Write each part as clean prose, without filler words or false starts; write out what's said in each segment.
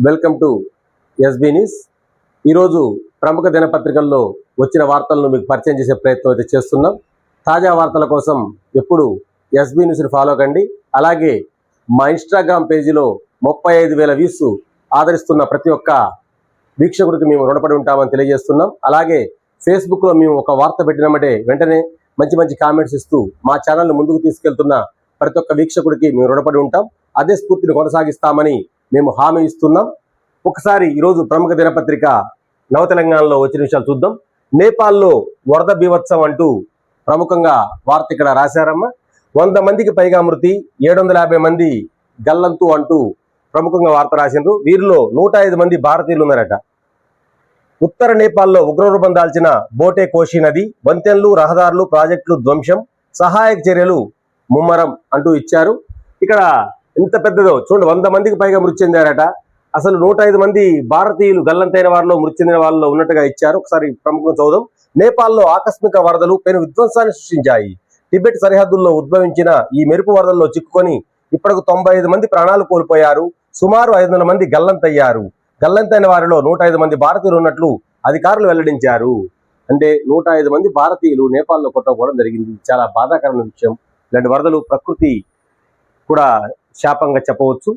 Welcome to SB news. ఈరోజు ప్రముఖ దినపత్రికల్లో వచ్చిన వార్తలను మీకు పరిచయం చేసే ప్రయత్నం అయితే చేస్తున్నాం. తాజా వార్తల కోసం ఎప్పుడు ఎస్బీ న్యూస్ని ఫాలో కండి. అలాగే మా ఇన్స్టాగ్రామ్ పేజీలో 35,000 వ్యూస్ ఆదరిస్తున్న ప్రతి ఒక్క వీక్షకుడికి మేము రుణపడి ఉంటామని తెలియజేస్తున్నాం. అలాగే ఫేస్బుక్లో మేము ఒక వార్త పెట్టినామంటే వెంటనే మంచి మంచి కామెంట్స్ ఇస్తూ మా ఛానల్ని ముందుకు తీసుకెళ్తున్న ప్రతి ఒక్క వీక్షకుడికి మేము రుణపడి ఉంటాం. అదే స్ఫూర్తిని కొనసాగిస్తామని మేము హామీ ఇస్తున్నాం. ఒకసారి ఈరోజు ప్రముఖ దినపత్రిక నవ తెలంగాణలో వచ్చిన విషయాలు చూద్దాం. నేపాల్లో వరద బీభత్సం అంటూ ప్రముఖంగా వార్త ఇక్కడ రాశారమ్మ. 100 మందికి పైగా మృతి, 750 మంది గల్లంతు అంటూ ప్రముఖంగా వార్త రాసిండ్రు. వీరిలో 105 మంది భారతీయులు ఉన్నారట. ఉత్తర నేపాల్లో ఉగ్రరూపం దాల్చిన బోటే కోషి నది, వంతెనలు, రహదారులు, ప్రాజెక్టులు ధ్వంసం, సహాయక చర్యలు ముమ్మరం అంటూ ఇచ్చారు. ఇక్కడ ఎంత పెద్దదో చూడండి, 100 మందికి పైగా మృతి చెందారట. అసలు 105 మంది భారతీయులు గల్లంతైన వారిలో మృతి చెందిన వాళ్ళలో ఉన్నట్టుగా ఇచ్చారు. ఒకసారి ప్రముఖం చదువుదాం. నేపాల్లో ఆకస్మిక వరదలు పెను విధ్వంసాన్ని సృష్టించాయి. టిబెట్ సరిహద్దుల్లో ఉద్భవించిన ఈ మెరుపు వరదల్లో చిక్కుకొని ఇప్పటికి 95 మంది ప్రాణాలు కోల్పోయారు. సుమారు 500 మంది గల్లంతయ్యారు. గల్లంతైన వారిలో 105 మంది భారతీయులు ఉన్నట్లు అధికారులు వెల్లడించారు. అంటే 105 మంది భారతీయులు నేపాల్లో కొట్టుకోవడం జరిగింది. చాలా బాధాకరమైన విషయం. ఇలాంటి వరదలు ప్రకృతి కూడా శాపంగా చెప్పవచ్చు.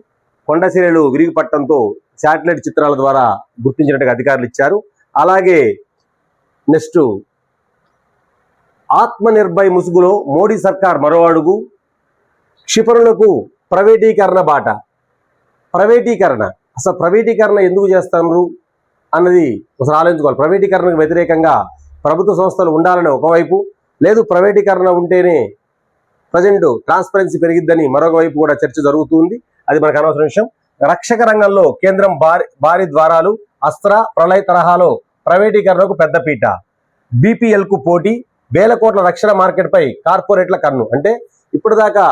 కొండ చర్యలు విరిగిపట్టడంతో శాటిలైట్ చిత్రాల ద్వారా గుర్తించినట్టుగా అధికారులు ఇచ్చారు. అలాగే నెక్స్ట్, ఆత్మనిర్భర్ ముసుగులో మోడీ సర్కార్ మరో అడుగు, క్షిపణులకు ప్రైవేటీకరణ బాట. ప్రైవేటీకరణ, అసలు ప్రైవేటీకరణ ఎందుకు చేస్తున్నారు అన్నది ఒకసారి ఆలోచించుకోవాలి. ప్రైవేటీకరణకు వ్యతిరేకంగా ప్రభుత్వ సంస్థలు ఉండాలని ఒకవైపు, లేదు ప్రైవేటీకరణ ఉంటేనే ప్రజెంట్ ట్రాన్స్పరెన్సీ పెరిగిద్దని మరొక వైపు కూడా చర్చ జరుగుతుంది. అది మనకు అనవసరం విషయం. రక్షక రంగంలో కేంద్రం భారీ ద్వారాలు, అస్త్ర ప్రళయ తరహాలో ప్రైవేటీకరణకు పెద్దపీట, బీపీఎల్ కు పోటీ, వేల కోట్ల రక్షణ మార్కెట్పై కార్పొరేట్ల కన్ను. అంటే ఇప్పుడు దాకా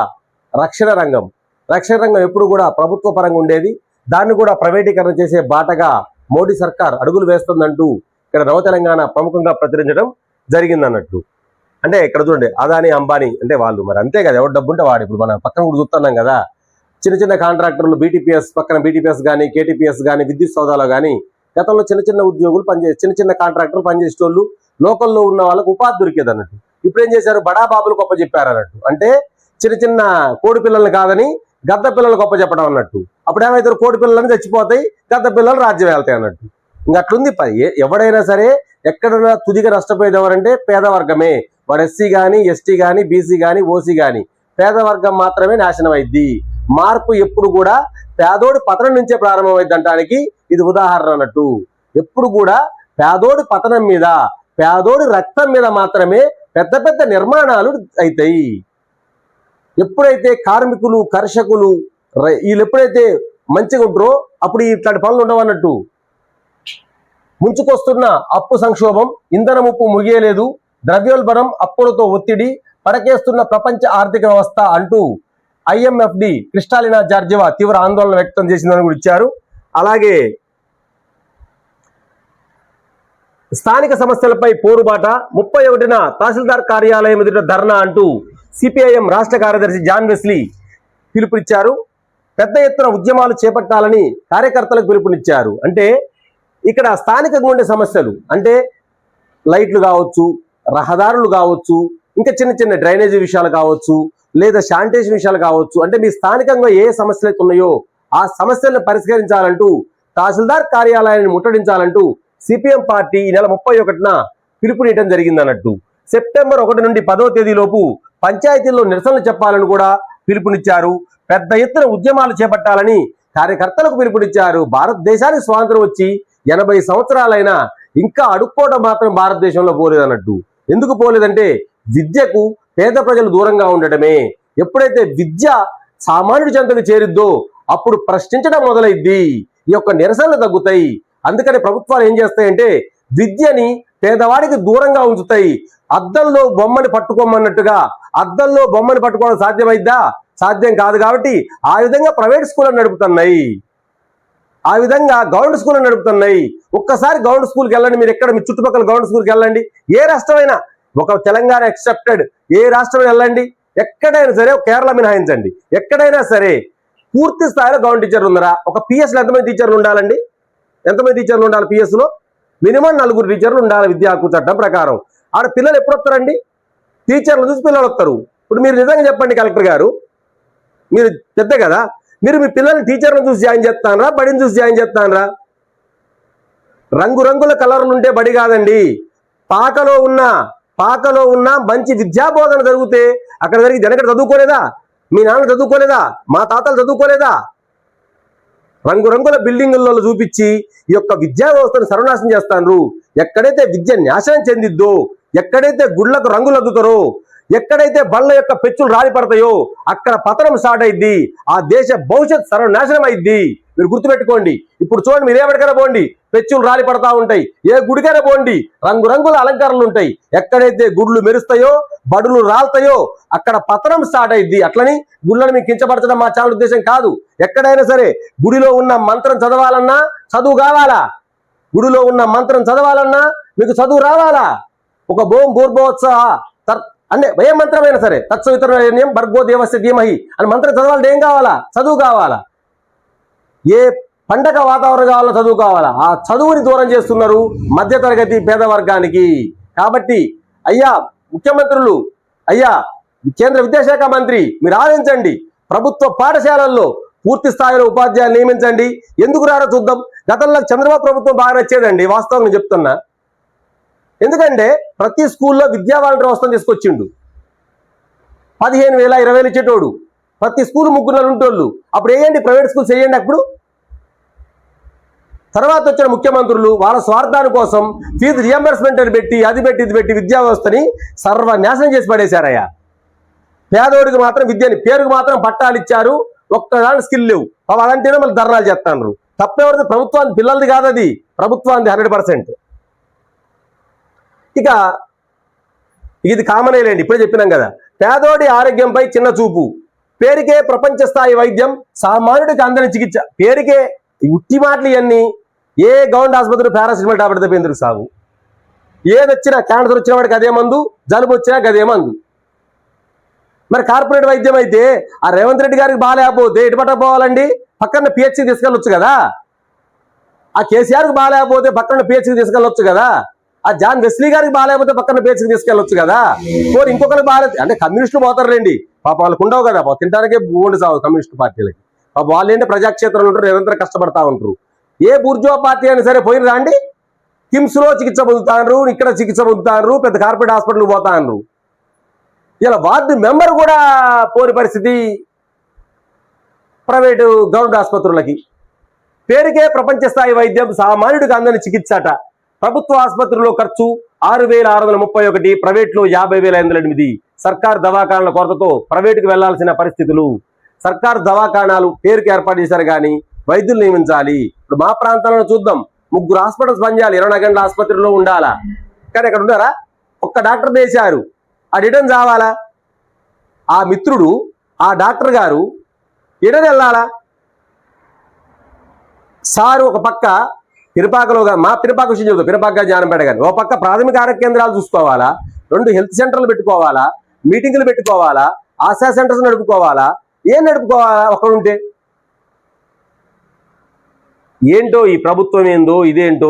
రక్షణ రంగం ఎప్పుడు కూడా ప్రభుత్వ పరంగా ఉండేది. దాన్ని కూడా ప్రైవేటీకరణ చేసే బాటగా మోడీ సర్కార్ అడుగులు వేస్తుందంటూ ఇక్కడ నవ తెలంగాణ ప్రముఖంగా ప్రచురించడం జరిగిందన్నట్టు. అంటే ఇక్కడ చూడండి, అదాని అంబానీ అంటే వాళ్ళు మరి అంతే కదా, ఎవరు డబ్బు ఉంటే వాడు. ఇప్పుడు మనం పక్కన కూడా చూస్తున్నాం కదా, చిన్న చిన్న కాంట్రాక్టర్లు, బీటీపీఎస్ పక్కన బీటీపీఎస్ కానీ, కేటీపీఎస్ కానీ, విద్యుత్ సౌదాలో కానీ గతంలో చిన్న చిన్న ఉద్యోగులు చిన్న కాంట్రాక్టర్లు పనిచేసేటోళ్ళు, లోకల్లో ఉన్న వాళ్ళకు ఉపాధి దొరికేది అన్నట్టు. ఇప్పుడు ఏం చేశారు, బడాబాబులు గొప్ప చెప్పారు అన్నట్టు. అంటే చిన్న చిన్న కోడి పిల్లల్ని కాదని గద్ద పిల్లలు గొప్ప చెప్పడం అన్నట్టు. అప్పుడు ఏమవుతారు, కోడి పిల్లలని చచ్చిపోతాయి, గద్ద పిల్లలు రాజ్యం వెళ్తాయి అన్నట్టు. ఇంకా అట్లుంది. ఎవడైనా సరే ఎక్కడైనా తుదిగా నష్టపోయేది ఎవరంటే పేదవర్గమే. వాడు ఎస్సీ కానీ, ఎస్టీ కానీ, బీసీ కానీ, ఓసీ కానీ, పేదవర్గం మాత్రమే నాశనం అయింది. మార్పు ఎప్పుడు కూడా పేదోడి పతనం నుంచే ప్రారంభమైంది అనడానికి ఇది ఉదాహరణ అన్నట్టు. ఎప్పుడు కూడా పేదోడి పతనం మీద, పేదోడి రక్తం మీద మాత్రమే పెద్ద పెద్ద నిర్మాణాలు అవుతాయి. ఎప్పుడైతే కార్మికులు, కర్షకులు వీళ్ళు ఎప్పుడైతే మంచిగా ఉంటారో అప్పుడు ఇట్లాంటి పనులు ఉండవన్నట్టు. ముంచుకొస్తున్న అప్పు సంక్షోభం, ఇంధన ముప్పు ముగియలేదు, ద్రవ్యోల్బణం, అప్పులతో ఒత్తిడి, పడకేస్తున్న ప్రపంచ ఆర్థిక వ్యవస్థ అంటూ ఐఎంఎఫ్డి క్రిస్టాలినా జార్జివా తీవ్ర ఆందోళన వ్యక్తం చేసిందని కూడా ఇచ్చారు. అలాగే స్థానిక సమస్యలపై పోరుబాట, 31న తహసీల్దార్ కార్యాలయం ఎదుట ధర్నా అంటూ సిపిఐఎం రాష్ట్ర కార్యదర్శి జాన్ వెస్లీ పిలుపునిచ్చారు. పెద్ద ఎత్తున ఉద్యమాలు చేపట్టాలని కార్యకర్తలకు పిలుపునిచ్చారు. అంటే ఇక్కడ స్థానికంగా ఉండే సమస్యలు అంటే లైట్లు కావచ్చు, రహదారులు కావచ్చు, ఇంకా చిన్న చిన్న డ్రైనేజీ విషయాలు కావచ్చు, లేదా శానిటేషన్ విషయాలు కావచ్చు, అంటే మీ స్థానికంగా ఏ సమస్యలు అయితే ఉన్నాయో ఆ సమస్యలను పరిష్కరించాలంటూ తహసీల్దార్ కార్యాలయాన్ని ముట్టడించాలంటూ సిపిఎం పార్టీ ఈ నెల 31న పిలుపునియడం జరిగిందన్నట్టు. సెప్టెంబర్ 1 నుండి 10వ తేదీలోపు పంచాయతీల్లో నిరసనలు చెప్పాలని కూడా పిలుపునిచ్చారు. పెద్ద ఎత్తున ఉద్యమాలు చేపట్టాలని కార్యకర్తలకు పిలుపునిచ్చారు. భారతదేశానికి స్వాతంత్రం వచ్చి 80 సంవత్సరాలైనా ఇంకా అడుక్కోవడం మాత్రం భారతదేశంలో పోలేదన్నట్టు. ఎందుకు పోలేదంటే విద్యకు పేద ప్రజలు దూరంగా ఉండటమే. ఎప్పుడైతే విద్య సామాన్యుడి చెంతకు చేరిద్దో అప్పుడు ప్రశ్నించడం మొదలైద్ది, ఈ యొక్క నిరసనలు తగ్గుతాయి. అందుకని ప్రభుత్వాలు ఏం చేస్తాయంటే విద్యని పేదవాడికి దూరంగా ఉంచుతాయి. అద్దంలో బొమ్మని పట్టుకోమన్నట్టుగా అద్దంలో బొమ్మని పట్టుకోవడం సాధ్యమైద్దా? సాధ్యం కాదు. కాబట్టి ఆ విధంగా ప్రైవేట్ స్కూళ్ళను నడుపుతున్నాయి, ఆ విధంగా గవర్నమెంట్ స్కూల్ నడుపుతున్నాయి. ఒక్కసారి గవర్నమెంట్ స్కూల్కి వెళ్ళండి, మీరు ఎక్కడ మీ చుట్టుపక్కల గవర్నమెంట్ స్కూల్కి వెళ్ళండి, ఏ రాష్ట్రమైనా, ఒక తెలంగాణ ఎక్సెప్టెడ్ ఏ రాష్ట్రం వెళ్ళండి, ఎక్కడైనా సరే, కేరళ మినహాయించండి, ఎక్కడైనా సరే పూర్తి స్థాయిలో గవర్నమెంట్ టీచర్లు ఉన్నారా? ఒక పిఎస్లో ఎంతమంది టీచర్లు ఉండాలండి? ఎంతమంది టీచర్లు ఉండాలి పిఎస్లో? మినిమం 4 టీచర్లు ఉండాలి విద్యా హక్కు చట్టం ప్రకారం. ఆడ పిల్లలు ఎప్పుడు వస్తారండి? టీచర్లు చూసి పిల్లలు వస్తారు. ఇప్పుడు మీరు నిజంగా చెప్పండి కలెక్టర్ గారు, మీరు పెద్ద కదా, మీరు మీ పిల్లల్ని టీచర్లను చూసి జాయిన్ చేస్తానరా, బడిని చూసి జాయిన్ చేస్తానరా? రంగురంగుల కలర్లు ఉంటే బడి కాదండి. పాకలో ఉన్న మంచి విద్యాబోధన జరిగితే అక్కడ జరిగి జనకడ చదువుకోలేదా? మీ నాన్న చదువుకోలేదా? మా తాతలు చదువుకోలేదా? రంగురంగుల బిల్డింగులలో చూపించి ఈ యొక్క విద్యా వ్యవస్థను సర్వనాశనం చేస్తాను. ఎక్కడైతే విద్య నాశనం చెందిద్దో, ఎక్కడైతే గుళ్ళకు రంగులు అద్దుతారో, ఎక్కడైతే బళ్ళ యొక్క పెచ్చులు రాలి పడతాయో అక్కడ పతనం స్టార్ట్ అయింది. ఆ దేశ భవిష్యత్ సర్వనాశనం అయింది. మీరు గుర్తుపెట్టుకోండి. ఇప్పుడు చూడండి, మీరు ఏమడికైనా పోండి, పెచ్చులు రాలి పడతా ఉంటాయి. ఏ గుడికైనా పోండి, రంగురంగుల అలంకరణలు ఉంటాయి. ఎక్కడైతే గుళ్ళు మెరుస్తాయో, బడులు రాలుతాయో అక్కడ పతనం స్టార్ట్ అయింది. అట్లని గుళ్ళని మీకు కించపరచడం మా ఛానల్ ఉద్దేశం కాదు. ఎక్కడైనా సరే గుడిలో ఉన్న మంత్రం చదవాలన్నా చదువు కావాలా? గుడిలో ఉన్న మంత్రం చదవాలన్నా మీకు చదువు రావాలా? ఒక భూం భూర్భోత్సవ అంటే ఏ మంత్రమైనా సరే, తత్సవితరణ్యం భర్గో దేవస్య ధీమహి అని మంత్రం చదవాలంటే ఏం కావాలా? చదువు కావాలా? ఏ పండగ వాతావరణం కావాలో చదువు కావాలా? ఆ చదువుని దూరం చేస్తున్నారు మధ్యతరగతి పేద వర్గానికి. కాబట్టి అయ్యా ముఖ్యమంత్రులు, అయ్యా కేంద్ర విద్యాశాఖ మంత్రి, మీరు ఆలోచించండి. ప్రభుత్వ పాఠశాలల్లో పూర్తి స్థాయిలో ఉపాధ్యాయులు నియమించండి. ఎందుకు రారో చూద్దాం. గతంలో చంద్రబాబు ప్రభుత్వం బాగా నచ్చేదండి, వాస్తవం నేను చెప్తున్నా. ఎందుకంటే ప్రతి స్కూల్లో విద్యా వాలంటీర్ వ్యవస్థను తీసుకొచ్చిండు. 15,000 20,000 ఇచ్చేటోడు. ప్రతి స్కూల్ 3 ఉంటోళ్ళు. అప్పుడు వేయండి, ప్రైవేట్ స్కూల్స్ వేయండి. అప్పుడు తర్వాత వచ్చిన ముఖ్యమంత్రులు వాళ్ళ స్వార్థాని కోసం ఫీజు రియంబర్స్మెంట్ అని పెట్టి, అది పెట్టి ఇది పెట్టి విద్యా వ్యవస్థని సర్వనాశనం చేసి పడేశారయ్యా. పేదోడికి మాత్రం విద్యని పేరుకు మాత్రం పట్టాలు ఇచ్చారు, ఒక్కదాని స్కిల్ లేవు. అదంటేనే మళ్ళీ ధర్నాలు చేస్తాను. తప్పేవరిది? ప్రభుత్వానికి, పిల్లలది కాదు, అది ప్రభుత్వానికి 100%. ఇక ఇది కామనేలేండి, ఇప్పుడే చెప్పినాం కదా. పేదోడి ఆరోగ్యంపై చిన్న చూపు, పేరుకే ప్రపంచ స్థాయి వైద్యం, సామాన్యుడికి అందని చికిత్స. పేరుకే ఉట్టి మాటలు ఇవన్నీ. ఏ గవర్నమెంట్ ఆసుపత్రి పారాసిటమాల్ టాబ్లెట్ తప్ప ఎందుకు సాగు? ఏదొచ్చినా, క్యాన్సర్ వచ్చిన వాడికి అదే మందు, జలుబు వచ్చినా అదే మందు. మరి కార్పొరేట్ వైద్యం అయితే ఆ రేవంత్ రెడ్డి గారికి బాగాలేకపోతే ఎటు పట్టకపోవాలండి? పక్కన పిహెచ్సి తీసుకెళ్ళొచ్చు కదా. ఆ కేసీఆర్కి బాగాలేకపోతే పక్కన పిహెచ్సి తీసుకెళ్ళొచ్చు కదా. ఆ జాన్ వెస్లీ గారికి బాగాలేకపోతే పక్కన పిహెచ్సి తీసుకెళ్ళొచ్చు కదా. పోనీ ఇంకొకరికి బాగాలేదు అంటే కమ్యూనిస్టులు పోతారులేండి, పాప వాళ్ళకు ఉండవు కదా, తినడానికే భూమి సాగు కమ్యూనిస్ట్ పార్టీలకి. పాప వాళ్ళు ఏంటంటే ప్రజాక్షేత్రంలో ఉంటారు, నిరంతరం కష్టపడతా ఉంటారు. ఏ బూర్జువా పార్టీ అయినా సరే పోయిన రాండి, కిమ్స్లో చికిత్స పొందుతారు, ఇక్కడ చికిత్స పొందుతారు, పెద్ద కార్పొరేట్ హాస్పిటల్కి పోతారు. ఇలా వార్డు మెంబర్ కూడా పోని పరిస్థితి ప్రైవేటు గవర్నమెంట్ ఆసుపత్రులకి. పేరుకే ప్రపంచ స్థాయి వైద్యం, సామాన్యుడికి అందని చికిత్స అట. ప్రభుత్వ ఆసుపత్రిలో ఖర్చు 6,631, ప్రైవేట్లో 50,508. సర్కారు దవాఖానాల కొరతతో ప్రైవేటుకు వెళ్లాల్సిన పరిస్థితులు. సర్కారు దవాఖానాలు పేరుకి ఏర్పాటు చేశారు కానీ వైద్యులు నియమించాలి. ఇప్పుడు మా ప్రాంతంలో చూద్దాం, 3 హాస్పిటల్స్ పనిచేయాలి, 24 గంటల ఆసుపత్రిలో ఉండాలా. కానీ అక్కడ ఉన్నారా? ఒక్క డాక్టర్ వేశారు, ఆ రిటర్న్ రావాలా? ఆ మిత్రుడు, ఆ డాక్టర్ గారు రిటర్న్ వెళ్ళాలా? సారు ఒక పక్క పిరపాకలో, మా పిరపాక విషయం చెబుతాం, పిరపాక జ్ఞానంపేట కానీ, ఒక పక్క ప్రాథమిక ఆరోగ్య కేంద్రాలు చూసుకోవాలా, 2 హెల్త్ సెంటర్లు పెట్టుకోవాలా, మీటింగులు పెట్టుకోవాలా, ఆశా సెంటర్స్ నడుపుకోవాలా, ఏం నడుపుకోవాలా? ఒకడుంటే ఏంటో ఈ ప్రభుత్వం ఏందో ఇదేంటో.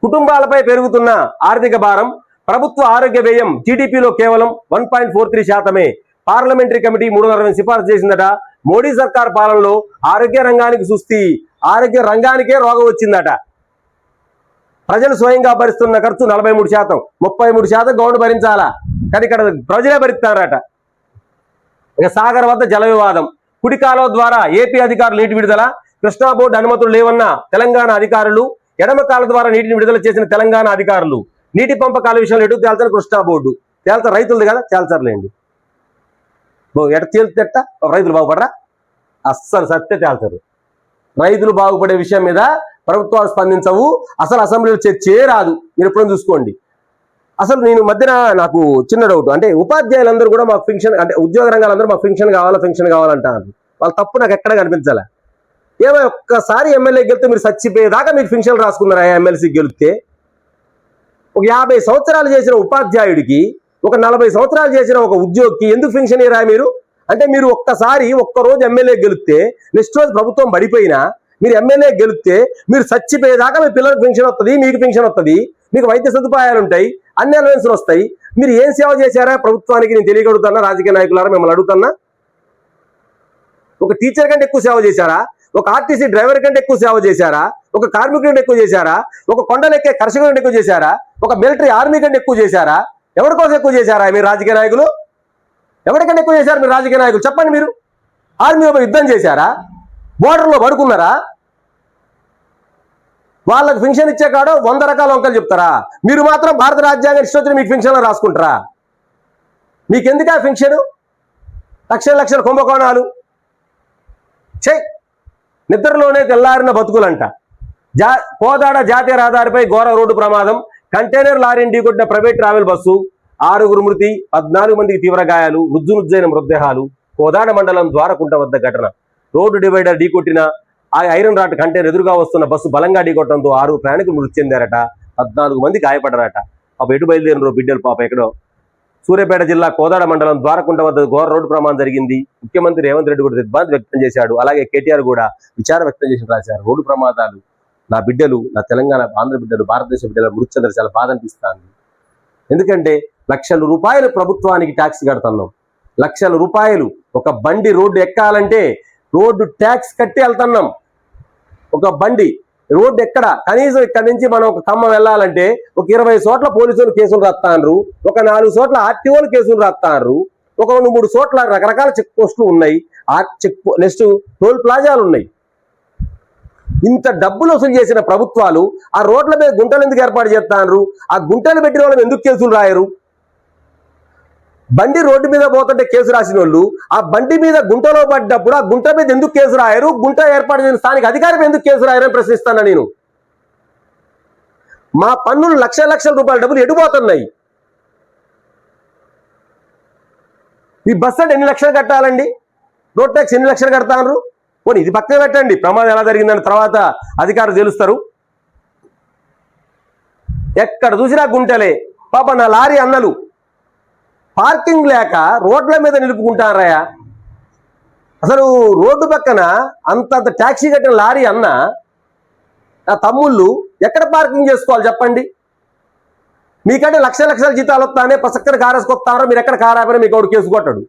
కుటుంబాలపై పెరుగుతున్న ఆర్థిక భారం, ప్రభుత్వ ఆరోగ్య వ్యయం జీడీపీలో కేవలం 1.43%. పార్లమెంటరీ కమిటీ 360 సిఫార్సు చేసిందట. మోడీ సర్కార్ పాలనలో ఆరోగ్య రంగానికి సుస్థి, ఆరోగ్య రంగానికే రోగం వచ్చిందట. ప్రజలు స్వయంగా భరిస్తున్న ఖర్చు 43%, 33% గవర్నమెంట్ భరించాలా, కానీ ఇక్కడ ప్రజలే భరిస్తారట. ఇక సాగర్ వద్ద జల వివాదం, కుడి కాలువ ద్వారా ఏపీ అధికారులు నీటి విడుదల, కృష్ణా బోర్డు అనుమతులు లేవన్న తెలంగాణ అధికారులు, ఎడమ కాలువ ద్వారా నీటిని విడుదల చేసిన తెలంగాణ అధికారులు. నీటి పంపకాల విషయంలో ఎటు తేల్చారు కృష్ణా బోర్డు, తేల్చారు రైతులది కదా, తేల్చర్లేండి. ఎట తేల్తెట్ట రైతులు బాగుపడరా? అస్సలు సత్తే తేల్చరు. రైతులు బాగుపడే విషయం మీద ప్రభుత్వాలు స్పందించవు, అసలు అసెంబ్లీలో చర్చే రాదు. మీరు ఎప్పుడైనా చూసుకోండి. అసలు నేను మధ్యన నాకు చిన్న డౌట్, అంటే ఉపాధ్యాయులందరూ కూడా మాకు ఫంక్షన్, అంటే ఉద్యోగ రంగాలందరూ మాకు ఫంక్షన్ కావాలంటారు. వాళ్ళ తప్పు నాకు ఎక్కడ కనిపించాలా? ఏమో ఒక్కసారి ఎమ్మెల్యే గెలిస్తే మీరు చచ్చిపోయేదాకా మీరు ఫంక్షన్లు రాసుకున్నారా? ఎమ్మెల్సీ గెలిస్తే ఒక 50 సంవత్సరాలు చేసిన ఉపాధ్యాయుడికి, ఒక 40 సంవత్సరాలు చేసిన ఒక ఉద్యోగికి ఎందుకు ఫంక్షన్ ఇరా మీరు? అంటే మీరు ఒక్కరోజు ఎమ్మెల్యే గెలిస్తే నెక్స్ట్ రోజు ప్రభుత్వం పడిపోయినా మీరు ఎమ్మెల్యే గెలిస్తే మీరు చచ్చిపోయేదాకా మీ పిల్లలకు పెన్షన్ వస్తుంది, మీకు పెన్షన్ వస్తుంది, మీకు వైద్య సదుపాయాలు ఉంటాయి, అన్ని అలవెన్సులు వస్తాయి. మీరు ఏం సేవ చేశారా ప్రభుత్వానికి? నేను తెలియగలుగుతున్నా, రాజకీయ నాయకులారా మిమ్మల్ని అడుగుతున్నా. ఒక టీచర్ కంటే ఎక్కువ సేవ చేశారా? ఒక ఆర్టీసీ డ్రైవర్ కంటే ఎక్కువ సేవ చేశారా? ఒక కార్మికుడి కంటే ఎక్కువ చేశారా? ఒక కొండలెక్కే కర్షకుడి కంటే ఎక్కువ చేశారా? ఒక మిలిటరీ ఆర్మీ కంటే ఎక్కువ చేశారా? ఎవరి కోసం ఎక్కువ చేశారా మీరు రాజకీయ నాయకులు? ఎవరికంటే ఎక్కువ చేశారు మీరు రాజకీయ నాయకులు? చెప్పండి. మీరు ఆర్మీలో యుద్ధం చేశారా? బోర్డర్లో పడుకున్నారా? వాళ్ళకి పెన్షన్ ఇచ్చే కాడ 100 రకాల వంకలు చెప్తారా? మీరు మాత్రం భారత రాజ్యాంగం ఇష్టొచ్చిన మీకు పెన్షన్లో రాసుకుంటారా? మీకెందుకు ఆ పెన్షన్? లక్షల కుంభకోణాలు చెయ్. నిద్రలోనే తెల్లారిన బతుకులంట. కోదాడ జాతీయ రహదారిపై ఘోర రోడ్డు ప్రమాదం. కంటైనర్ లారీని ఢీకొట్టిన ప్రైవేట్ ట్రావెల్ బస్సు. 6 మృతి, 14 మందికి తీవ్ర గాయాలు, నుజ్జునుజ్జైన మృతదేహాలు. కోదాడ మండలం ద్వారకుంట వద్ద ఘటన. రోడ్డు డివైడర్ ఢీకొట్టిన ఆ ఐరన్ రాడ్ కంటైనర్ ఎదురుగా వస్తున్న బస్సు బలంగా ఢీకొట్టడంతో 6 ప్రయాణికులు మృతి చెందారట, 14 మంది గాయపడ్డారట. పాప ఎటు బయలుదేరిన బిడ్డలు పాప ఎక్కడో. సూర్యాపేట జిల్లా కోదాడ మండలం ద్వారకుంట వద్ద ఘోర రోడ్డు ప్రమాదం జరిగింది. ముఖ్యమంత్రి రేవంత్ రెడ్డి కూడా దిగ్భ్రాంతి వ్యక్తం చేశాడు. అలాగే కేటీఆర్ కూడా విచారం వ్యక్తం చేసి రాశారు. రోడ్డు ప్రమాదాలు, నా బిడ్డలు, నా తెలంగాణ ఆంధ్ర బిడ్డలు, భారతదేశ బిడ్డలు మృతి చెందడం చాలా బాధ అనిపిస్తుంది. ఎందుకంటే లక్షల రూపాయలు ప్రభుత్వానికి ట్యాక్స్ కడుతున్నాం. లక్షల రూపాయలు ఒక బండి రోడ్డు ఎక్కాలంటే రోడ్డు ట్యాక్స్ కట్టి వెళ్తున్నాం. ఒక బండి రోడ్డు ఎక్కడ కనీసం ఇక్కడ నుంచి మనం ఒక ఖమ్మం వెళ్ళాలంటే ఒక 20 చోట్ల పోలీసులు కేసులు రాస్తాన్నారు, ఒక 4 చోట్ల ఆర్టీఓలు కేసులు రాస్తారు, ఒక 2-3 చోట్ల రకరకాల చెక్ పోస్టులు ఉన్నాయి, నెక్స్ట్ టోల్ ప్లాజాలు ఉన్నాయి. ఇంత డబ్బులు వసూలు చేసిన ప్రభుత్వాలు ఆ రోడ్ల మీద గుంటలు ఎందుకు ఏర్పాటు చేస్తున్నారు? ఆ గుంటలు పెట్టిన వాళ్ళని ఎందుకు కేసులు రాయరు? బండి రోడ్డు మీద పోతుంటే కేసు రాసిన వాళ్ళు ఆ బండి మీద గుంటలో పడ్డప్పుడు ఆ గుంట మీద ఎందుకు కేసు రాయరు? గుంట ఏర్పాటు చేసిన స్థానిక అధికారి ఎందుకు కేసు రాయరని ప్రశ్నిస్తాను నేను. మా పన్నులు లక్షల రూపాయల డబ్బులు ఎడిపోతున్నాయి. ఈ బస్ అంటే ఎన్ని లక్షలు కట్టాలండి? రోడ్ ట్యాక్స్ ఎన్ని లక్షలు కడతారు? పోనీ ఇది పక్కన పెట్టండి, ప్రమాదం ఎలా జరిగిందని తర్వాత అధికారులు తెలుస్తారు. ఎక్కడ చూసినా గుంటలే. పాప నా లారీ అన్నలు పార్కింగ్ లేక రోడ్ల మీద నిలుపుకుంటారయ్యా. అసలు రోడ్డు పక్కన అంతంత ట్యాక్సీ కట్టిన లారీ అన్న నా తమ్ముళ్ళు ఎక్కడ పార్కింగ్ చేసుకోవాలి చెప్పండి? మీకంటే లక్షల జీతాలు వస్తానే పసక్కన కారేసుకొస్తారో, మీరు ఎక్కడ కారాపైనా మీకు ఒకటి కేసు కొట్టాడు.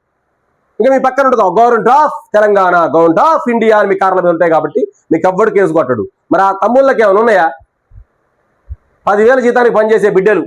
ఇంకా మీ పక్కన ఉంటుంది government of Telangana, government of India అని మీ కార్ల మీద ఉంటాయి కాబట్టి మీకు ఎవ్వడు కేసు కొట్టాడు. మరి ఆ తమ్ముళ్ళకి ఏమైనా ఉన్నాయా? 10,000 జీతానికి పనిచేసే బిడ్డలు